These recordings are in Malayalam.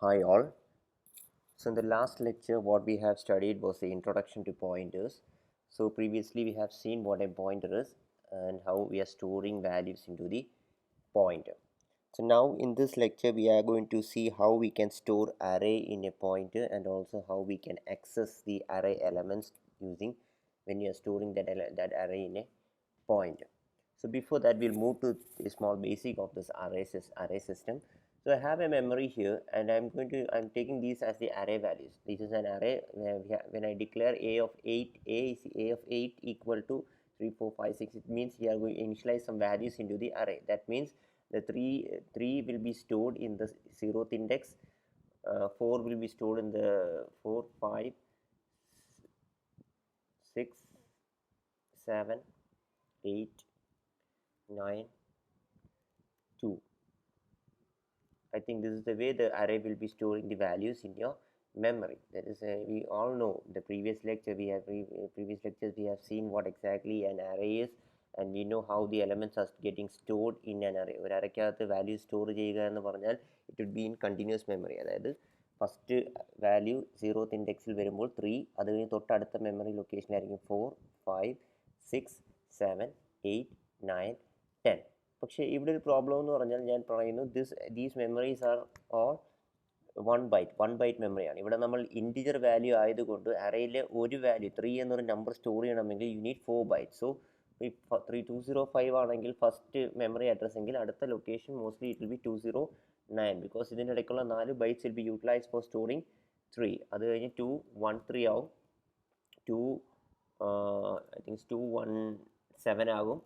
Hi all. So in the last lecture what we have studied was the introduction to pointers. So previously we have seen what a pointer is and how we are storing values into the pointer. So now in this lecture we are going to see how we can store array in a pointer and also how we can access the array elements using when you are storing that array in a pointer. So before that we'll move to a small basic of this array system. So I have a memory here and I'm taking these as the array values. This is an array where when I declare a of 8, a of 8 equal to 3, 4, 5, 6, it means we are going to initialize some values into the array. That means the 3 will be stored in the 0th index, 4 will be stored in the 4, 5, 6, 7, 8, 9, 2. I think this is the way the array will be storing the values in your memory. That is, we all know the previous lecture previous lectures we have seen what exactly an array is, and we know how the elements are getting stored in an array. ഒരു അറയ്ക്കകത്ത് വാല്യൂ സ്റ്റോർ ചെയ്യുക എന്ന് പറഞ്ഞാൽ it will be in continuous memory. അതായത് ഫസ്റ്റ് വാല്യൂ 0th ഇൻഡെക്സിൽ വരുമ്പോൾ 3, അത് കഴിഞ്ഞ് തൊട്ടടുത്ത മെമ്മറി ലൊക്കേഷനായിരിക്കും 4, 5, 6, 7, 8, 9, 10. പക്ഷേ ഇവിടെ ഒരു പ്രോബ്ലം എന്ന് പറഞ്ഞാൽ ഞാൻ പറയുന്നു these memories are all one byte മെമ്മറിയാണ്. ഇവിടെ നമ്മൾ ഇൻറ്റിജർ വാല്യൂ ആയതുകൊണ്ട് അറേയിലെ ഒരു വാല്യൂ 3 എന്നൊരു നമ്പർ സ്റ്റോർ ചെയ്യണമെങ്കിൽ യു നീഡ് 4 ബൈറ്റ്സ്. സോ 205 ആണെങ്കിൽ ഫസ്റ്റ് മെമ്മറി അഡ്രസ് എങ്കിൽ അടുത്ത location mostly it will be 209 because ഇതിൻ്റെ ഇടയ്ക്കുള്ള 4 bytes will be utilise for storing 3. അത് കഴിഞ്ഞ് 213 ആവും, 2 ഐ തിങ്ക് 217 ആകും,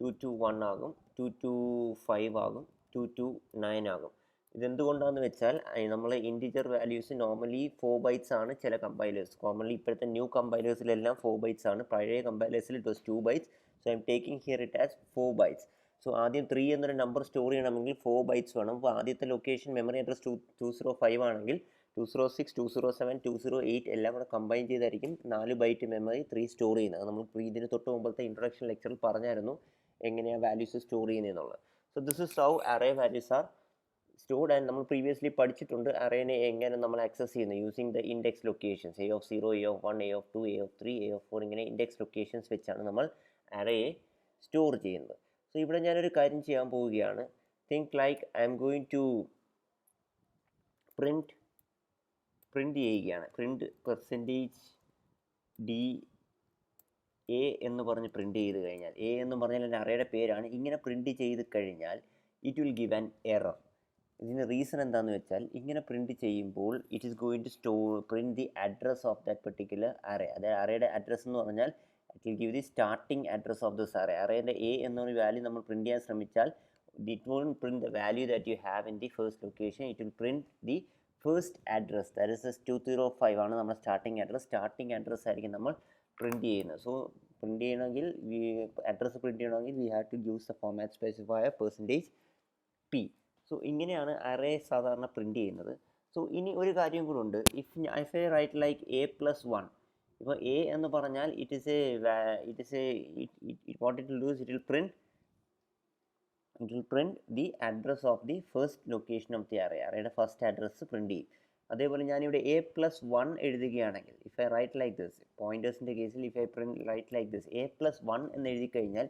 221 ആകും, 225 ആകും, 229 ആകും. ഇതെന്തുകൊണ്ടാണെന്ന് വെച്ചാൽ നമ്മൾ ഇൻറ്റിജർ വാല്യൂസ് നോർമലി 4 ബൈറ്റ്സ് ആണ് ചില കമ്പൈലേഴ്സ്. കോമൺലി ഇപ്പോഴത്തെ ന്യൂ കമ്പൈലേഴ്സിലെല്ലാം 4 ബൈറ്റ്സ് ആണ്. പഴയ കമ്പൈലേഴ്സിൽ it was 2 bytes. So I'm taking here it as 4 bytes. So ആദ്യം 3 എന്നൊരു നമ്പർ സ്റ്റോർ ചെയ്യണമെങ്കിൽ 4 ബൈറ്റ്സ് വേണം. അപ്പോൾ ആദ്യത്തെ ലൊക്കേഷൻ മെമ്മറി അഡ്രസ് 205 ആണെങ്കിൽ 206, 207, 208 എല്ലാം കൂടെ കമ്പൈൻ ചെയ്തായിരിക്കും 4 ബൈറ്റ് മെമ്മറി 3 സ്റ്റോർ ചെയ്യുന്നത്. നമ്മൾ ഇതിന് തൊട്ട് മുമ്പത്തെ ഇൻട്രൊഡക്ഷൻ ലെക്ചറിൽ പറഞ്ഞായിരുന്നു എങ്ങനെയാണ് വാല്യൂസ് സ്റ്റോർ ചെയ്യുന്നതെന്നുള്ളത്. So this is how array values are stored. And നമ്മൾ പ്രീവിയസ്ലി പഠിച്ചിട്ടുണ്ട് അറേനെ എങ്ങനെ നമ്മൾ ആക്സസ് ചെയ്യുന്നത് using the index locations a of 0, a of 1, a of 2, a of 3, a of 4 ഇങ്ങനെ ഇൻഡെക്സ് ലൊക്കേഷൻസ് വെച്ചാണ് നമ്മൾ അറേയെ സ്റ്റോർ ചെയ്യുന്നത്. സോ ഇവിടെ ഞാനൊരു കാര്യം ചെയ്യാൻ പോവുകയാണ്. Think like I'm going to print ചെയ്യുകയാണ്. പ്രിൻറ്റ് %d എ എന്ന് പറഞ്ഞ് പ്രിൻറ്റ് ചെയ്ത് കഴിഞ്ഞാൽ, എ എന്ന് പറഞ്ഞാൽ എൻ്റെ അറേയുടെ പേരാണ്. ഇങ്ങനെ പ്രിൻറ്റ് ചെയ്ത് കഴിഞ്ഞാൽ it will give an error. ഇതിന് റീസൺ എന്താണെന്ന് വെച്ചാൽ ഇങ്ങനെ പ്രിൻറ്റ് ചെയ്യുമ്പോൾ it is going to print the address of that particular array. അതായത് അറേയുടെ അഡ്രസ്സ് എന്ന് പറഞ്ഞാൽ it will give the starting address of this array. അറേൻ്റെ എ എന്നൊരു വാല്യൂ നമ്മൾ പ്രിൻറ്റ് ചെയ്യാൻ ശ്രമിച്ചാൽ it won't print the value that you have in the first location. It will print the first address, that is 205 ആണ് നമ്മുടെ സ്റ്റാർട്ടിങ് അഡ്രസ്. സ്റ്റാർട്ടിങ് അഡ്രസ് ആയിരിക്കും നമ്മൾ പ്രിൻറ്റ് ചെയ്യുന്നത്. സോ പ്രിൻറ്റ് ചെയ്യണമെങ്കിൽ അഡ്രസ്സ് പ്രിൻറ്റ് ചെയ്യണമെങ്കിൽ we have to use the format specifier %p. So ഇങ്ങനെയാണ് അറേ സാധാരണ പ്രിൻറ്റ് ചെയ്യുന്നത്. സോ ഇനി ഒരു കാര്യം കൂടെ ഉണ്ട്. If I write like a+1, ഇപ്പോൾ എ എന്ന് പറഞ്ഞാൽ what it will do is it will print the address of the first location of the array. അറേയുടെ ഫസ്റ്റ് അഡ്രസ്സ് പ്രിൻറ്റ് ചെയ്യും. അതേപോലെ ഞാനിവിടെ a+1 എഴുതുകയാണെങ്കിൽ, if I write like this, പോയിൻറ്റേഴ്സിൻ്റെ കേസിൽ if I write like this a+1 എന്ന് എഴുതി കഴിഞ്ഞാൽ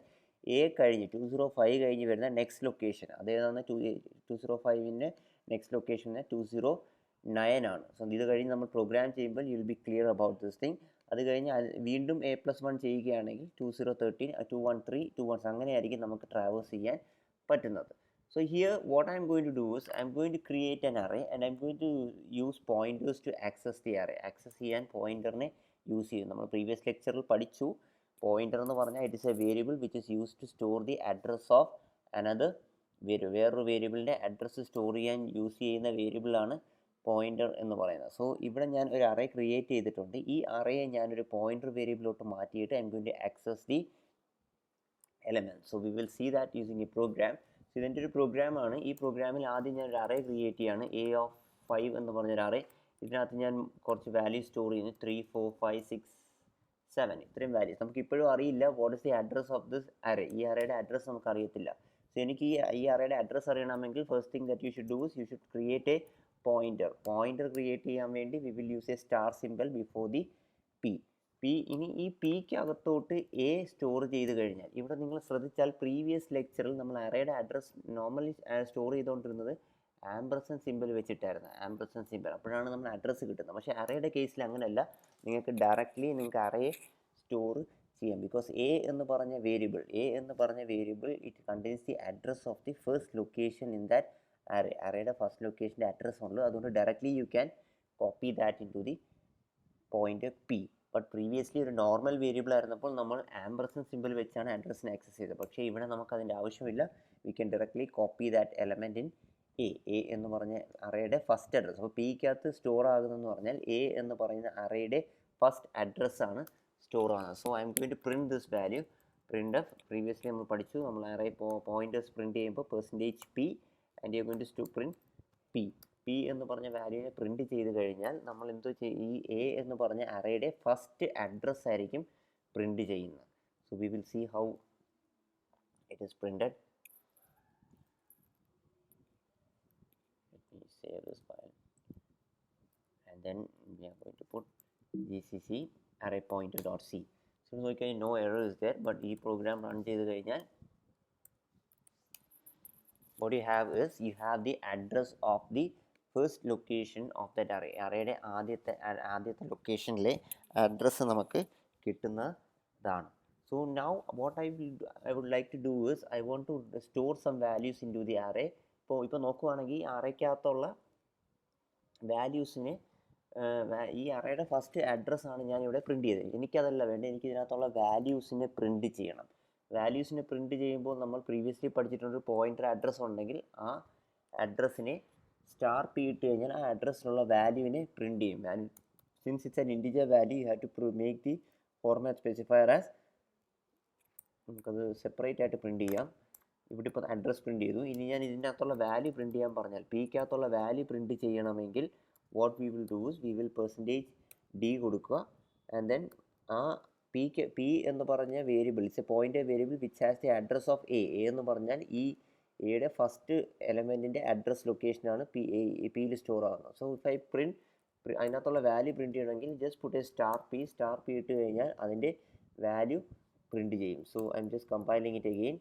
എ കഴിഞ്ഞ് 205 കഴിഞ്ഞ് വരുന്ന നെക്സ്റ്റ് ലൊക്കേഷൻ അതേതാണ് 205ൻ്റെ നെക്സ്റ്റ് ലൊക്കേഷൻ 209 ആണ്. സോ ഇത് കഴിഞ്ഞ് നമ്മൾ പ്രോഗ്രാം ചെയ്യുമ്പോൾ you will be clear about this thing. അത് കഴിഞ്ഞ് വീണ്ടും a+1 ചെയ്യുകയാണെങ്കിൽ 2013, 213, 216 അങ്ങനെയായിരിക്കും നമുക്ക് ട്രാവേഴ്സ് ചെയ്യാൻ പറ്റുന്നത്. So here what I'm going to do is I'm going to create an array and I'm going to use pointers to access the array. Access ചെയ്യാൻ പോയിൻ്ററിനെ യൂസ് ചെയ്യും. നമ്മൾ പ്രീവിയസ് ലെക്ചറിൽ പഠിച്ചു പോയിൻ്റർ എന്ന് പറഞ്ഞാൽ it is a variable which is use to store the address of another വേറൊരു വേരിയബിളിൻ്റെ അഡ്രസ്സ് സ്റ്റോർ ചെയ്യാൻ യൂസ് ചെയ്യുന്ന വേരിയബിളാണ് പോയിൻ്റർ എന്ന് പറയുന്നത്. സോ ഇവിടെ ഞാൻ ഒരു അറേ ക്രിയേറ്റ് ചെയ്തിട്ടുണ്ട്. ഈ അറേയെ ഞാനൊരു പോയിൻ്റർ വേരിയബിളിലോട്ട് മാറ്റിയിട്ട് I'm going to access the element. So we will see that using a program. So ഇതിൻ്റെ ഒരു പ്രോഗ്രാമാണ്. ഈ പ്രോഗ്രാമിൽ ആദ്യം ഞാൻ ഒരു അറേ ക്രിയേറ്റ് ചെയ്യാണ്, a of 5 എന്ന് പറഞ്ഞൊരു അറേ. ഇതിനകത്ത് ഞാൻ കുറച്ച് വാല്യൂ സ്റ്റോർ ചെയ്യുന്നു, 3, 4, 5, 6, 7 ഇത്രയും വാല്യൂസ്. നമുക്ക് ഇപ്പോഴും അറിയില്ല what is the address of this array. ഈ അറേയുടെ അഡ്രസ്സ് നമുക്ക് അറിയത്തില്ല. സോ എനിക്ക് ഈ അറേയുടെ അഡ്രസ്സ് അറിയണമെങ്കിൽ first thing that you should do is you should create A pointer create ചെയ്യാൻ വേണ്ടി we will use A star simple before the P. ഇനി ഈ പിക്ക് അകത്തോട്ട് എ സ്റ്റോർ ചെയ്ത് കഴിഞ്ഞാൽ, ഇവിടെ നിങ്ങൾ ശ്രദ്ധിച്ചാൽ പ്രീവിയസ് ലെക്ചറിൽ നമ്മൾ അറേയുടെ അഡ്രസ് നോർമലി സ്റ്റോർ ചെയ്തുകൊണ്ടിരുന്നത് ആംപർസൻഡ് സിമ്പിൾ വെച്ചിട്ടായിരുന്നു, ആംപർസൻഡ് സിമ്പിൾ. അപ്പോഴാണ് നമ്മൾ അഡ്രസ്സ് കിട്ടുന്നത്. പക്ഷേ അറേയുടെ കേസിൽ അങ്ങനെയല്ല, നിങ്ങൾക്ക് ഡയറക്റ്റ്ലി നിങ്ങൾക്ക് അറേ സ്റ്റോർ ചെയ്യാം. ബിക്കോസ് എ എന്ന് പറഞ്ഞ variable it contains the address of the first location in that array. അറേയുടെ ഫസ്റ്റ് ലൊക്കേഷൻ്റെ അഡ്രസ്സ് ഉള്ളൂ. അതുകൊണ്ട് directly you can copy that into the point P. But previously ഒരു നോർമൽ വേരിയബിൾ ആയിരുന്നപ്പോൾ നമ്മൾ ആംപർസൻഡ് സിമ്പിൾ വെച്ചാണ് അഡ്രസ്സിനെ ആക്സസ് ചെയ്തത്. പക്ഷേ ഇവിടെ നമുക്ക് അതിൻ്റെ ആവശ്യമില്ല. We can directly copy that element in A എന്ന് പറഞ്ഞ അറേയുടെ ഫസ്റ്റ് അഡ്രസ്സ്. അപ്പോൾ പിക്കകത്ത് സ്റ്റോർ ആകുന്നതെന്ന് പറഞ്ഞാൽ എ എന്ന് പറയുന്ന അറേയുടെ ഫസ്റ്റ് അഡ്രസ്സാണ് സ്റ്റോർ ആകുന്നത്. So I'm going to print this value. Print of previously നമ്മൾ പഠിച്ചു, നമ്മൾ അറേ പോയിന്റേഴ്സ് പ്രിൻറ്റ് ചെയ്യുമ്പോൾ %p and you are going to print P എന്ന് പറഞ്ഞ വാല്യൂവിനെ പ്രിൻറ്റ് ചെയ്ത് കഴിഞ്ഞാൽ നമ്മൾ എന്തോ ഈ എ എന്ന് പറഞ്ഞ അറേയുടെ ഫസ്റ്റ് അഡ്രസ്സ് ആയിരിക്കും പ്രിൻറ്റ് ചെയ്യുന്നത്. So we will see how it is printed. Let me save this file and then we are going to put gcc array pointer.c. So നോക്കിയാൽ no error is there, but ഈ പ്രോഗ്രാം റൺ ചെയ്ത് കഴിഞ്ഞാൽ what you have is you have the address of the first location of that array. അറേയുടെ ആദ്യത്തെ ലൊക്കേഷനിലെ അഡ്രസ്സ് നമുക്ക് കിട്ടുന്നതാണ്. So now what I would like to do is I want to store some values into the array. ഇപ്പോൾ നോക്കുവാണെങ്കിൽ അറേക്കകത്തുള്ള വാല്യൂസിനെ ഈ അറേയുടെ ഫസ്റ്റ് അഡ്രസ്സാണ് ഞാനിവിടെ പ്രിൻറ്റ് ചെയ്തത്. എനിക്കതല്ല വേണ്ടത്, എനിക്ക് ഇതിനകത്തുള്ള വാല്യൂസിനെ പ്രിൻറ്റ് ചെയ്യണം. വാല്യൂസിനെ പ്രിൻറ്റ് ചെയ്യുമ്പോൾ നമ്മൾ പ്രീവിയസ്ലി പഠിച്ചിട്ടൊരു പോയിൻ്റർ അഡ്രസ്സ് ഉണ്ടെങ്കിൽ ആ അഡ്രസ്സിനെ *p ഇട്ട് കഴിഞ്ഞാൽ ആ അഡ്രസ്സിലുള്ള വാല്യൂവിനെ പ്രിൻറ്റ് ചെയ്യും. Since it's an integer value you have to make the format specifier as, നമുക്കത് സെപ്പറേറ്റ് ആയിട്ട് പ്രിൻറ്റ് ചെയ്യാം. ഇവിടെ ഇപ്പോൾ അഡ്രസ് പ്രിൻറ്റ് ചെയ്തു. ഇനി ഞാൻ ഇതിൻ്റെ അകത്തുള്ള വാല്യൂ പ്രിൻറ്റ് ചെയ്യാൻ പറഞ്ഞാൽ, പിക്കകത്തുള്ള വാല്യൂ പ്രിൻറ്റ് ചെയ്യണമെങ്കിൽ what we will do is we will %d കൊടുക്കുക. ആൻഡ് ദെൻ ആ പി എന്ന് പറഞ്ഞ variable it's A point variable which has the address of A എന്ന് പറഞ്ഞാൽ ഈ എയുടെ ഫസ്റ്റ് എലമെൻറ്റിൻ്റെ അഡ്രസ് ലൊക്കേഷനാണ് പിയിൽ സ്റ്റോർ ആകുന്നത്. സോ ഇഫ് ഐ അതിനകത്തുള്ള വാല്യൂ പ്രിൻറ്റ് ചെയ്യണമെങ്കിൽ ജസ്റ്റ് പുട്ട് എ *p ഇട്ട് കഴിഞ്ഞാൽ അതിൻ്റെ വാല്യൂ പ്രിൻറ്റ് ചെയ്യും. So I am just compiling it again.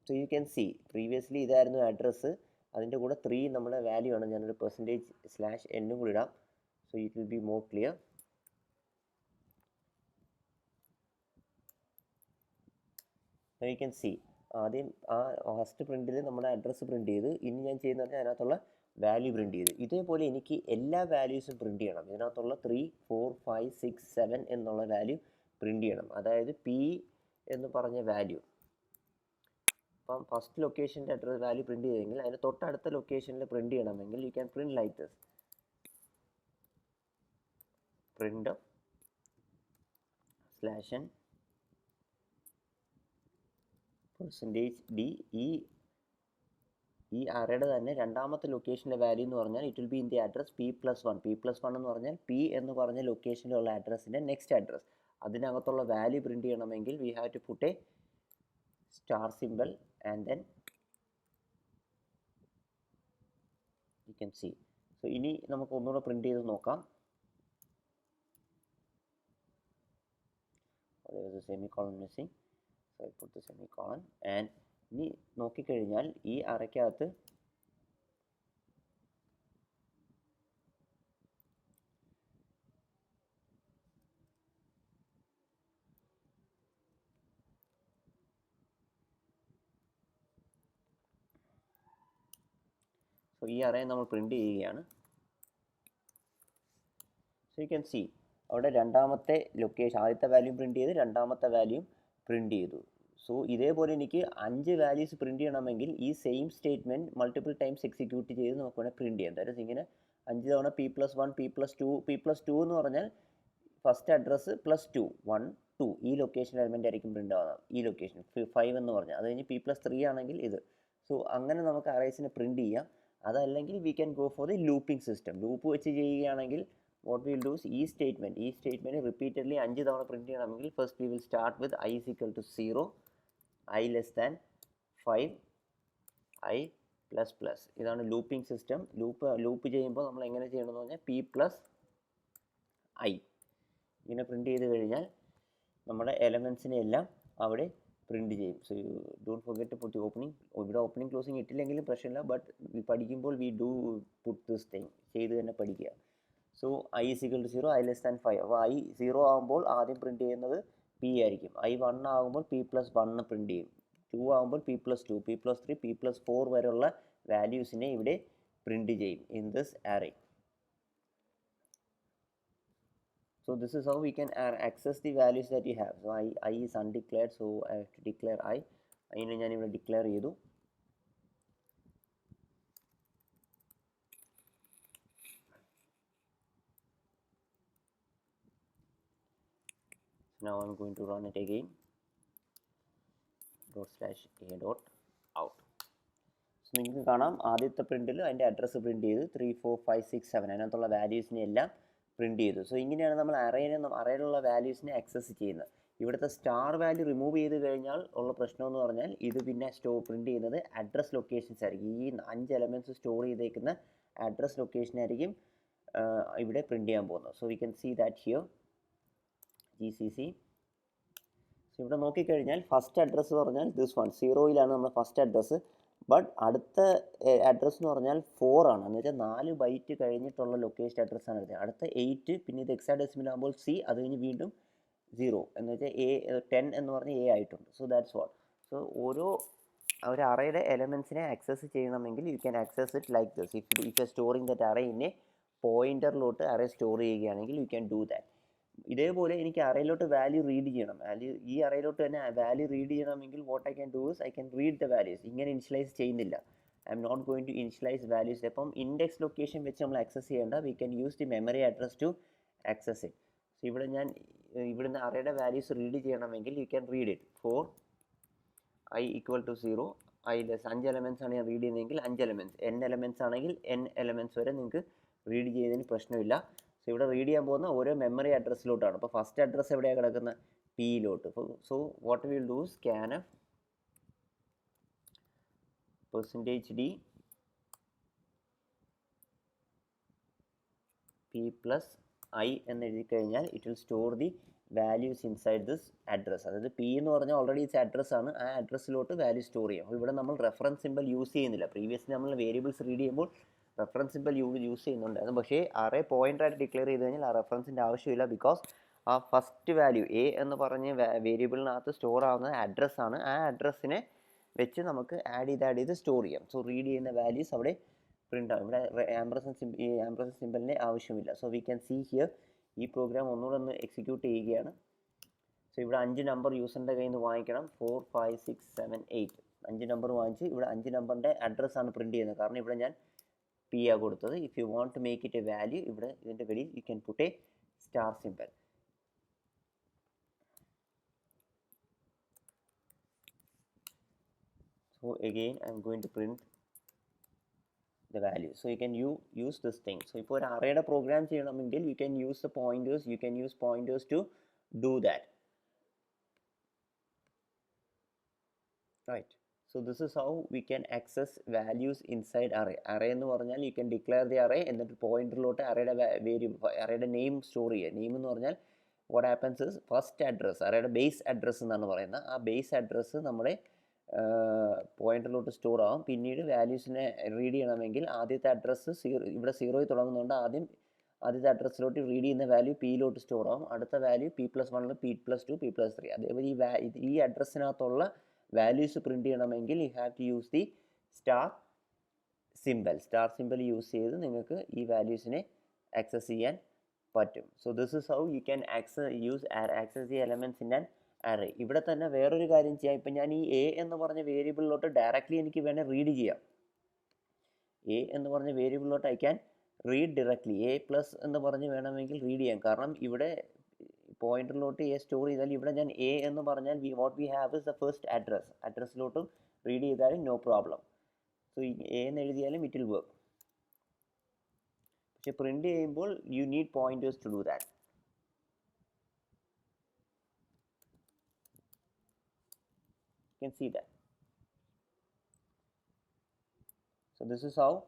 So you can see previously ഇതായിരുന്നു അഡ്രസ്സ്, അതിൻ്റെ കൂടെ 3 നമ്മുടെ വാല്യൂ ആണ്. ഞാനൊരു %n കൂടി ഇടാം. So it will be more clear. You can see ആദ്യം ആ ഫസ്റ്റ് പ്രിൻറ്റിൽ നമ്മുടെ അഡ്രസ്സ് പ്രിൻറ്റ് ചെയ്ത്, ഇനി ഞാൻ ചെയ്യുന്നത് അതിനകത്തുള്ള വാല്യൂ പ്രിൻറ്റ് ചെയ്ത്. ഇതേപോലെ എനിക്ക് എല്ലാ വാല്യൂസും പ്രിൻറ്റ് ചെയ്യണം. ഇതിനകത്തുള്ള 3, 4, 5, 6, 7 എന്നുള്ള വാല്യൂ പ്രിൻറ്റ് ചെയ്യണം. അതായത് പി എന്ന് പറഞ്ഞ വാല്യൂ അപ്പം ഫസ്റ്റ് ലൊക്കേഷൻ്റെ അഡ്രസ് വാല്യൂ പ്രിൻറ്റ് ചെയ്തെങ്കിൽ അതിന് തൊട്ടടുത്ത ലൊക്കേഷനിൽ പ്രിൻറ്റ് ചെയ്യണമെങ്കിൽ you can print like this print /n %d. ഈ അറേയുടെ തന്നെ രണ്ടാമത്തെ ലൊക്കേഷൻ്റെ വാല്യൂ എന്ന് പറഞ്ഞാൽ it will be in the address p+1 എന്ന് പറഞ്ഞാൽ പി എന്ന് പറഞ്ഞ ലൊക്കേഷനിലുള്ള അഡ്രസ്സിൻ്റെ നെക്സ്റ്റ് അഡ്രസ്. അതിനകത്തുള്ള വാല്യൂ പ്രിൻറ്റ് ചെയ്യണമെങ്കിൽ we have to put a star symbol and then you can see. So ഇനി നമുക്ക് ഒന്നുകൂടെ പ്രിൻറ്റ് ചെയ്ത് നോക്കാം. there is a semicolon missing, so I put the semicolon. and ഇനി നോക്കിക്കഴിഞ്ഞാൽ ഈ അറയ്ക്കകത്ത് സോ ഈ അറേ നമ്മൾ പ്രിൻറ്റ് ചെയ്യുകയാണ്. സോ യു ക്യാൻ സി അവിടെ രണ്ടാമത്തെ ലൊക്കേഷൻ ആദ്യത്തെ വാല്യൂ പ്രിൻറ്റ് ചെയ്ത് രണ്ടാമത്തെ വാല്യൂ പ്രിൻറ്റ് ചെയ്തു. സോ ഇതേപോലെ എനിക്ക് 5 വാല്യൂസ് പ്രിൻറ്റ് ചെയ്യണമെങ്കിൽ ഈ same statement multiple times execute ചെയ്ത് നമുക്ക് വേണമെങ്കിൽ പ്രിൻറ്റ് ചെയ്യാം. ദാറ്റ് ഈസ് ഇങ്ങനെ 5 തവണ p+1 p+2 എന്ന് പറഞ്ഞാൽ ഫസ്റ്റ് അഡ്രസ്സ് +2 1 2 ഈ ലൊക്കേഷൻ എലമെൻ്റ് ആയിരിക്കും പ്രിൻ്റ് ആവുന്നത്. ഈ ലൊക്കേഷൻ 5 എന്ന് പറഞ്ഞാൽ അത് കഴിഞ്ഞ് p+3 ആണെങ്കിൽ ഇത്. സോ അങ്ങനെ നമുക്ക് അറേസിനെ പ്രിൻറ്റ് ചെയ്യാം. അതല്ലെങ്കിൽ we can go for the looping system. Loop വെച്ച് ചെയ്യുകയാണെങ്കിൽ what we will do is ഈ സ്റ്റേറ്റ്മെൻറ്റ് റിപ്പീറ്റഡ്ലി 5 തവണ പ്രിൻറ്റ് ചെയ്യണമെങ്കിൽ first we will start with i = 0, i <5, i plus plus. ഇതാണ് ലൂപ്പിംഗ് സിസ്റ്റം. ലൂപ്പ് ചെയ്യുമ്പോൾ നമ്മൾ എങ്ങനെ ചെയ്യണമെന്ന് പറഞ്ഞാൽ പി പ്ലസ് ഐ ഇങ്ങനെ പ്രിൻറ്റ് ചെയ്ത് കഴിഞ്ഞാൽ നമ്മുടെ എലമെൻസിനെ എല്ലാം അവിടെ പ്രിൻറ്റ് ചെയ്യും. So you don't forget to put opening. ഇവിടെ ഓപ്പണിംഗ് ക്ലോസിംഗ് ഇട്ടില്ലെങ്കിലും പ്രശ്നമില്ല, ബട്ട് പഠിക്കുമ്പോൾ we do put this thing ചെയ്ത് തന്നെ പഠിക്കുക. So I is equal to 0, I less than 5. അപ്പോൾ ഐ 0 ആകുമ്പോൾ ആദ്യം പ്രിൻറ്റ് ചെയ്യുന്നത് പി ആയിരിക്കും. ഐ 1 ആകുമ്പോൾ പി പ്ലസ് 1 പ്രിൻറ്റ് ചെയ്യും. 2 ആകുമ്പോൾ P plus 2, P plus 3, P plus 4 വരെയുള്ള വാല്യൂസിനെ ഇവിടെ പ്രിൻറ്റ് ചെയ്യും in this array. So this is how we can access the values that you have. So I is undeclared, so I have to declare I. അതിനെ ഞാൻ ഇവിടെ ഡിക്ലെയർ ചെയ്തു. Now I'm going to run it again. ./a.out. So നിങ്ങൾക്ക് കാണാം ആദ്യത്തെ പ്രിൻറ്റിൽ അതിൻ്റെ അഡ്രസ്സ് പ്രിൻറ്റ് ചെയ്ത് 3 4 5 6 7 അതിനകത്തുള്ള വാല്യൂസിനെ എല്ലാം പ്രിൻറ്റ് ചെയ്തു. സോ ഇങ്ങനെയാണ് നമ്മൾ അറേയിലുള്ള വാല്യൂസിനെ ആക്സസ് ചെയ്യുന്നത്. ഇവിടുത്തെ സ്റ്റാർ വാല്യൂ റിമൂവ് ചെയ്ത് കഴിഞ്ഞാൽ ഉള്ള പ്രശ്നം എന്ന് പറഞ്ഞാൽ ഇത് പിന്നെ പ്രിൻറ്റ് ചെയ്യുന്നത് അഡ്രസ് ലൊക്കേഷൻസ് ആയിരിക്കും. ഈ 5 എലമെൻറ്റ്സ് സ്റ്റോർ ചെയ്തേക്കുന്ന അഡ്രസ് ലൊക്കേഷനായിരിക്കും ഇവിടെ പ്രിൻറ്റ് ചെയ്യാൻ പോകുന്നത്. So we can see that here GCC. So ഇവിടെ നോക്കിക്കഴിഞ്ഞാൽ ഫസ്റ്റ് അഡ്രസ്സ് പറഞ്ഞാൽ ദിസ് വൺ 0-യിലാണ് നമ്മുടെ ഫസ്റ്റ് അഡ്രസ്സ്. ബട്ട് അടുത്ത അഡ്രസ്സ് എന്ന് പറഞ്ഞാൽ 4 ആണ്. എന്ന് വെച്ചാൽ 4 ബൈറ്റ് കഴിഞ്ഞിട്ടുള്ള ലൊക്കേഷൻ അഡ്രസ്സാണ് എടുത്തത്. അടുത്ത 8, പിന്നെ ഇത് ഹെക്സാഡെസിമൽ ആകുമ്പോൾ C, അത് കഴിഞ്ഞ് വീണ്ടും 0 എന്ന് വെച്ചാൽ 10 എന്ന് പറഞ്ഞ് A ആയിട്ടുണ്ട്. So that's what. സോ ഒരു അറേയുടെ എലമെൻസിനെ ആക്സസ് ചെയ്യണമെങ്കിൽ you can access it like this. If you are storing that array in a പോയിൻ്ററിലോട്ട് അറേ സ്റ്റോർ ചെയ്യുകയാണെങ്കിൽ യു ക്യാൻ ഡു ദാറ്റ്. ഇതേപോലെ എനിക്ക് അറേയിലോട്ട് വാല്യൂ റീഡ് ചെയ്യണം. ഈ അറേയിലോട്ട് തന്നെ വാല്യൂ റീഡ് ചെയ്യണമെങ്കിൽ what I can do is I can read the values. ഇങ്ങനെ ഇനിഷ്യലൈസ് ചെയ്യുന്നില്ല. I'm not going to initialize values. അപ്പം ഇൻഡെക്സ് ലൊക്കേഷൻ വെച്ച് നമ്മൾ ആക്സസ് ചെയ്യേണ്ട. We can use the memory address to access it. So ഇവിടെ ഞാൻ ഇവിടുന്ന് അറേയുടെ വാല്യൂസ് റീഡ് ചെയ്യണമെങ്കിൽ you can read it for I equal to 0. I less 5 elements ആണ് ഞാൻ റീഡ് ചെയ്യുന്നതെങ്കിൽ 5 എലമെൻറ്റ്സ്, n എലമെൻറ്റ്സ് ആണെങ്കിൽ n എലമെൻറ്റ്സ് വരെ നിങ്ങൾക്ക് റീഡ് ചെയ്യുന്നതിന് പ്രശ്നമില്ല. സോ ഇവിടെ റീഡ് ചെയ്യാൻ പോകുന്ന ഓരോ മെമ്മറി അഡ്രസ്സിലോട്ടാണ്. അപ്പോൾ ഫസ്റ്റ് അഡ്രസ്സ് എവിടെയാണ് കിടക്കുന്നത്? പിയിലോട്ട്. So what will do scanf %d p plus I എന്ന് എഴുതി കഴിഞ്ഞാൽ it will store the values inside this address. അതായത് പി എന്ന് പറഞ്ഞാൽ ഓൾറെഡി ഇറ്റ്സ് അഡ്രസ്സ് ആണ്. ആ അഡ്രസ്സിലോട്ട് വാല്യൂ സ്റ്റോർ ചെയ്യാം. അപ്പോൾ ഇവിടെ നമ്മൾ റെഫറൻസ് സിമ്പൽ യൂസ് ചെയ്യുന്നില്ല. പ്രീവിയസ്ലി നമ്മൾ വേരിയബിൾസ് റീഡ് ചെയ്യുമ്പോൾ റെഫറൻസ് സിമ്പൽ യൂസ് ചെയ്യുന്നുണ്ടായിരുന്നു. പക്ഷേ അറേ പോയിൻ്ററായിട്ട് ഡിക്ലെയർ ചെയ്ത് കഴിഞ്ഞാൽ ആ റെഫറൻസിൻ്റെ ആവശ്യമില്ല. ബിക്കോസ് ആ ഫസ്റ്റ് വാല്യൂ എ എന്ന് പറഞ്ഞ വേരിയബിളിനകത്ത് സ്റ്റോർ ആവുന്ന അഡ്രസ്സാണ്. ആ അഡ്രസ്സിനെ വെച്ച് നമുക്ക് ആഡ് ചെയ്ത് സ്റ്റോർ ചെയ്യാം. സോ റീഡ് ചെയ്യുന്ന വാല്യൂസ് അവിടെ പ്രിൻ്റ് ആവും. ഇവിടെ ആംപർസൻഡ് സിമ്പലിൻ്റെ ആവശ്യമില്ല. So we can see here. ഈ പ്രോഗ്രാം ഒന്നുകൂടെ എക്സിക്യൂട്ട് ചെയ്യുകയാണ്. സോ ഇവിടെ 5 നമ്പർ യൂസറിൻ്റെ കയ്യിൽ നിന്ന് വാങ്ങിക്കണം. 4 5 6 7 8 5 നമ്പർ വാങ്ങിച്ച് ഇവിടെ 5 നമ്പറിൻ്റെ അഡ്രസ്സാണ് പ്രിൻറ്റ് ചെയ്യുന്നത്. കാരണം ഇവിടെ ഞാൻ പി ആ കൊടുത്തത്. If you want to make it a value, ഇവിടെ ഇതിൻ്റെ വെളിയിൽ you can put a star symbol. So again I am going to print the value. So you can use this thing. So ഇപ്പോൾ ഒരു അറേയുടെ പ്രോഗ്രാം ചെയ്യണമെങ്കിൽ you can use the pointers. You can use pointers to do that. Right. So this is how we can access values inside array. Array എന്ന് പറഞ്ഞാൽ you can declare the array എന്നിട്ട് പോയിന്ററിലോട്ട് അറേയുടെ അറേയുടെ നെയിം സ്റ്റോർ ചെയ്യുക. നെയിം എന്ന് പറഞ്ഞാൽ what happens is first address, അറേയുടെ ബേസ് അഡ്രസ്സ് എന്നാണ് പറയുന്നത്. ആ ബേസ് അഡ്രസ്സ് നമ്മുടെ പോയിന്ററിലോട്ട് സ്റ്റോർ ആവും. പിന്നീട് വാല്യൂസിനെ റീഡ് ചെയ്യണമെങ്കിൽ ആദ്യത്തെ അഡ്രസ്സ് ഇവിടെ 0 തുടങ്ങുന്നതുകൊണ്ട് ആദ്യത്തെ അഡ്രസ്സിലോട്ട് റീഡ് ചെയ്യുന്ന വാല്യൂ പിയിലോട്ട് സ്റ്റോർ ആവും. അടുത്ത വാല്യൂ P+1, P+2, P+3. അതേപോലെ ഈ അഡ്രസ്സിനകത്തുള്ള വാല്യൂസ് പ്രിൻറ്റ് ചെയ്യണമെങ്കിൽ you have to use the star symbol use ചെയ്ത് നിങ്ങൾക്ക് ഈ വാല്യൂസിനെ ആക്സസ് ചെയ്യാൻ പറ്റും. So this is how you can access the elements in an array. ഇവിടെ തന്നെ വേറൊരു കാര്യം ചെയ്യാം. ഇപ്പം ഞാൻ ഈ എ എന്ന് പറഞ്ഞ വേരിയബിളിലോട്ട് ഡയറക്റ്റ്ലി എനിക്ക് വേണേൽ റീഡ് ചെയ്യാം. എ എന്ന് പറഞ്ഞ വേരിയബിളിലോട്ട് I can read directly. A plus എന്ന് പറഞ്ഞ് വേണമെങ്കിൽ റീഡ് ചെയ്യാം. കാരണം ഇവിടെ പോയിന്ററിലോട്ട് എ സ്റ്റോർ ചെയ്താൽ ഇവിടെ ഞാൻ എ എന്ന് പറഞ്ഞാൽ what we have is the first അഡ്രസ്സിലോട്ടും റീഡ് ചെയ്താലും നോ പ്രോബ്ലം. സോ എ എന്ന് എഴുതിയാലും ഇറ്റ് വിൽ വർക്ക്. പക്ഷെ പ്രിൻറ്റ് ചെയ്യുമ്പോൾ you need pointers to do that. You can see that. So this is how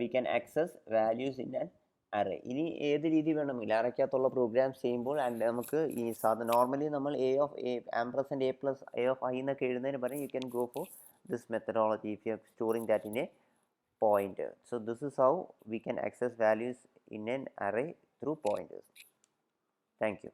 we can access values in an array. ഇനി ഏത് രീതി വേണമെങ്കിൽ അറയ്ക്കകത്തുള്ള പ്രോഗ്രാംസ് ചെയ്യുമ്പോൾ നമുക്ക് ഈ നോർമലി നമ്മൾ A of A ampersand A plus A of I എന്നൊക്കെ എഴുതുന്നതിന് പകരം you can go for this methodology if you are storing that in a pointer. So this is how we can access values in an array through pointers. Thank you.